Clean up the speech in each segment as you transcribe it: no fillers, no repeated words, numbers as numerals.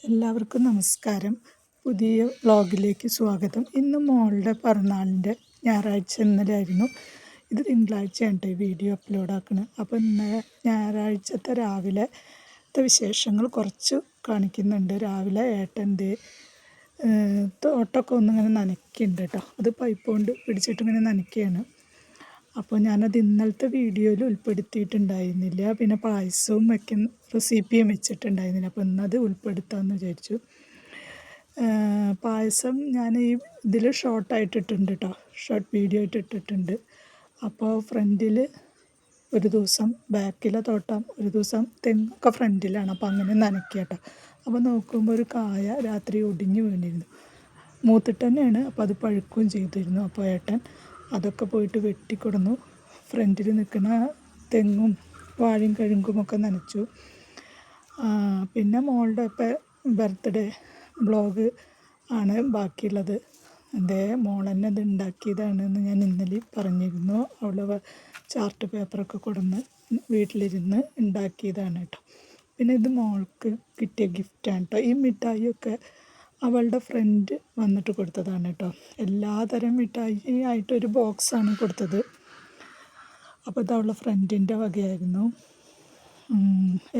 എല്ലാവർക്കും നമസ്കാരം. പുതിയ വ്ളോഗിലേക്ക് സ്വാഗതം. ഇന്ന് മോളുടെ പിറന്നാളിൻ്റെ ഞായറാഴ്ച ഇന്നലെയായിരുന്നു. ഇത് തിങ്കളാഴ്ചയാണ് വീഡിയോ അപ്ലോഡ് ആക്കുന്നത്. അപ്പോൾ ഇന്ന് ഞായറാഴ്ചത്തെ രാവിലത്തെ വിശേഷങ്ങൾ കുറച്ച് കാണിക്കുന്നുണ്ട്. രാവിലെ ഏട്ടൻ്റെ തോട്ടമൊക്കെ ഒന്നിങ്ങനെ നനയ്ക്കുന്നുണ്ട് കേട്ടോ. അത് പൈപ്പ് കൊണ്ട് പിടിച്ചിട്ടിങ്ങനെ നനയ്ക്കുകയാണ്. അപ്പോൾ ഞാനത് ഇന്നലത്തെ വീഡിയോയിൽ ഉൾപ്പെടുത്തിയിട്ടുണ്ടായിരുന്നില്ല. പിന്നെ പായസവും റെസിപ്പിയും വെച്ചിട്ടുണ്ടായിരുന്നില്ല. അപ്പോൾ ഇന്നത് ഉൾപ്പെടുത്താമെന്ന് വിചാരിച്ചു. പായസം ഞാൻ ഈ ഇതിൽ ഷോർട്ടായിട്ടിട്ടുണ്ട് കേട്ടോ. ഷോർട്ട് വീഡിയോ ആയിട്ട് ഇട്ടിട്ടുണ്ട്. അപ്പോൾ ഫ്രണ്ടിൽ ഒരു ദിവസം ബാക്കിലെ തോട്ടം, ഒരു ദിവസം തെങ്ങൊക്കെ ഫ്രണ്ടിലാണ്. അപ്പോൾ അങ്ങനെ നനയ്ക്കുക കേട്ടോ. അപ്പോൾ നോക്കുമ്പോൾ ഒരു കായ രാത്രി ഒടിഞ്ഞു വീണിരുന്നു. മൂത്തിട്ട് തന്നെയാണ്. അപ്പോൾ അത് പഴുക്കുകയും ചെയ്തിരുന്നു. അപ്പോൾ ഏട്ടൻ അതൊക്കെ പോയിട്ട് വെട്ടിക്കൊടുന്നു. ഫ്രണ്ടിൽ നിൽക്കുന്ന തെങ്ങും വാഴയും കഴുങ്കുമൊക്കെ നനച്ചു. പിന്നെ മോളുടെ ബർത്ത്ഡേ ബ്ലോഗ് ആണ് ബാക്കിയുള്ളത്. എൻ്റെ മോൾ തന്നെ ഇത് ഉണ്ടാക്കിയതാണെന്ന് ഞാൻ ഇന്നലെ പറഞ്ഞിരുന്നു. അവൾ ചാർട്ട് പേപ്പറൊക്കെ കൊടുന്ന് വീട്ടിലിരുന്ന് ഉണ്ടാക്കിയതാണ് കേട്ടോ. പിന്നെ ഇത് മോൾക്ക് കിട്ടിയ ഗിഫ്റ്റാണ് കേട്ടോ. ഈ മിഠായിയൊക്കെ അവളുടെ ഫ്രണ്ട് വന്നിട്ട് കൊടുത്തതാണ് കേട്ടോ. എല്ലാതരം മിഠായി ആയിട്ടൊരു ബോക്സാണ് കൊടുത്തത്. അപ്പോൾ ഇത് അവളുടെ ഫ്രണ്ടിൻ്റെ വകയായിരുന്നു.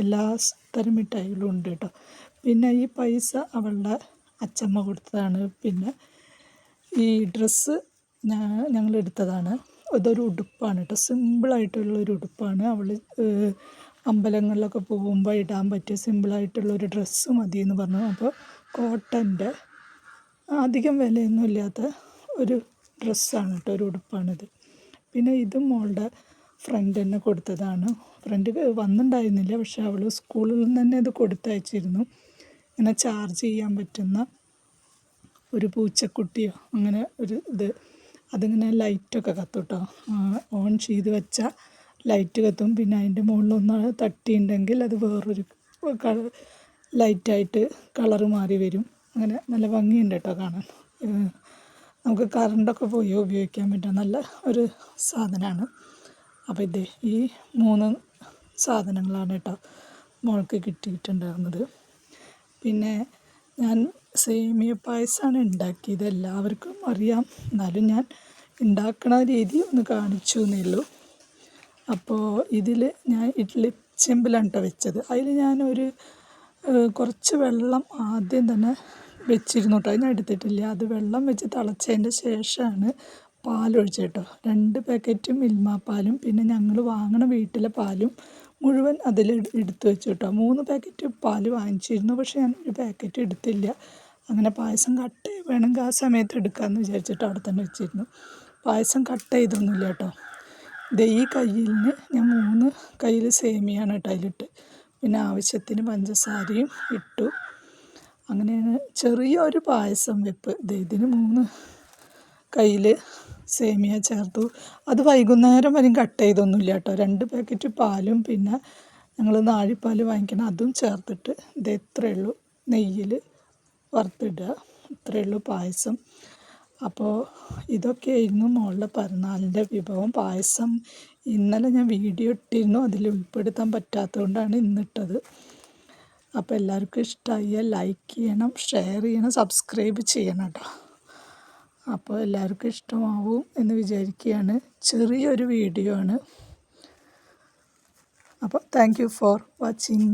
എല്ലാ തരം മിഠായികളും ഉണ്ട് കേട്ടോ. പിന്നെ ഈ പൈസ അവളുടെ അച്ചമ്മ കൊടുത്തതാണ്. പിന്നെ ഈ ഡ്രസ്സ് ഞങ്ങൾ എടുത്തതാണ്. ഇതൊരു ഉടുപ്പാണ് കേട്ടോ. സിമ്പിളായിട്ടുള്ളൊരു ഉടുപ്പാണ്. അവൾ അമ്പലങ്ങളിലൊക്കെ പോകുമ്പോൾ ഇടാൻ പറ്റിയ സിമ്പിളായിട്ടുള്ളൊരു ഡ്രസ്സ് മതി എന്ന് പറഞ്ഞു. അപ്പോൾ കോട്ടൻ്റെ അധികം വിലയൊന്നും ഇല്ലാത്ത ഒരു ഡ്രസ്സാണ് കേട്ടോ, ഒരു ഉടുപ്പാണിത്. പിന്നെ ഇത് മോളുടെ ഫ്രണ്ട് തന്നെ കൊടുത്തതാണ്. ഫ്രണ്ട് വന്നിട്ടുണ്ടായിരുന്നില്ല, പക്ഷെ അവൾ സ്കൂളിൽ നിന്ന് തന്നെ ഇത് കൊടുത്തയച്ചിരുന്നു. ഇങ്ങനെ ചാർജ് ചെയ്യാൻ പറ്റുന്ന ഒരു പൂച്ചക്കുട്ടിയോ അങ്ങനെ ഒരു ഇത്. അതിങ്ങനെ ലൈറ്റൊക്കെ കത്തും കേട്ടോ. ഓൺ ചെയ്ത് വെച്ചാൽ ലൈറ്റ് കത്തും. പിന്നെ അതിൻ്റെ മുകളിലൊന്ന് തട്ടിയിട്ടുണ്ടെങ്കിൽ അത് വേറൊരു ലൈറ്റായിട്ട് കളറ് മാറി വരും. അങ്ങനെ നല്ല ഭംഗിയുണ്ട് കേട്ടോ കാണാൻ. നമുക്ക് കറണ്ടൊക്കെ പോയി ഉപയോഗിക്കാൻ പറ്റും. നല്ല ഒരു സാധനമാണ്. അപ്പോൾ ഇത് ഈ 3 സാധനങ്ങളാണ് കേട്ടോ മോൾക്ക് കിട്ടിയിട്ടുണ്ടായിരുന്നത്. പിന്നെ ഞാൻ സേമിയ പായസമാണ് ഉണ്ടാക്കിയത്. എല്ലാവർക്കും അറിയാം, എന്നാലും ഞാൻ ഉണ്ടാക്കണ രീതി ഒന്ന് കാണിച്ചു എന്നേ ഉള്ളൂ. അപ്പോൾ ഇതിൽ ഞാൻ ഇഡ്ഡലി ചെമ്പിലാണ് കേട്ടോ വെച്ചത്. അതിൽ ഞാനൊരു കുറച്ച് വെള്ളം ആദ്യം തന്നെ വെച്ചിരുന്നു കേട്ടോ. അതിന് എടുത്തിട്ടില്ല. അത് വെള്ളം വെച്ച് തിളച്ചതിൻ്റെ ശേഷമാണ് പാലൊഴിച്ചത് കേട്ടോ. 2 പാക്കറ്റ് മിൽമ പാലും പിന്നെ ഞങ്ങൾ വാങ്ങണ വീട്ടിലെ പാലും മുഴുവൻ അതിൽ എടുത്ത് വെച്ചു കേട്ടോ. 3 പാക്കറ്റ് പാല് വാങ്ങിച്ചിരുന്നു, പക്ഷേ ഞാൻ ഒരു പാക്കറ്റ് എടുത്തില്ല. അങ്ങനെ പായസം കട്ട് വേണമെങ്കിൽ ആ സമയത്ത് എടുക്കാമെന്ന് വിചാരിച്ചിട്ട് അവിടെ തന്നെ വെച്ചിരുന്നു. പായസം കട്ട് ചെയ്തൊന്നുമില്ല കേട്ടോ. ഈ കയ്യിൽ ഞാൻ 3 കയ്യിൽ സേമിയാണ് കേട്ടോ അതിലിട്ട്. പിന്നെ ആവശ്യത്തിന് പഞ്ചസാരയും ഇട്ടു. അങ്ങനെയാണ് ചെറിയൊരു പായസം വെപ്പ്. ഇതിന് 3 കയ്യിൽ സേമിയ ചേർത്തു. അത് വൈകുന്നേരം വരെയും കട്ട് ചെയ്തൊന്നുമില്ല കേട്ടോ. 2 പാക്കറ്റ് പാലും പിന്നെ ഞങ്ങൾ നാഴിപ്പാൽ വാങ്ങിക്കണം, അതും ചേർത്തിട്ട് ഇത്രയേ ഉള്ളൂ. നെയ്യിൽ വറുത്തിടുക, ഇത്രയേ ഉള്ളൂ പായസം. അപ്പോൾ ഇതൊക്കെയായിരുന്നു മോളുടെ പിറന്നാളിൻ്റെ വിഭവം. പായസം ഇന്നലെ ഞാൻ വീഡിയോ ഇട്ടിരുന്നു, അതിൽ ഉൾപ്പെടുത്താൻ പറ്റാത്തതുകൊണ്ടാണ് ഇന്നിട്ടത്. അപ്പോൾ എല്ലാവർക്കും ഇഷ്ടമായ ലൈക്ക് ചെയ്യണം, ഷെയർ ചെയ്യണം, സബ്സ്ക്രൈബ് ചെയ്യണം കേട്ടോ. അപ്പോൾ എല്ലാവർക്കും ഇഷ്ടമാവും എന്ന് വിചാരിക്കുകയാണ്. ചെറിയൊരു വീഡിയോ ആണ്. അപ്പോൾ താങ്ക് യു ഫോർ വാച്ചിങ്.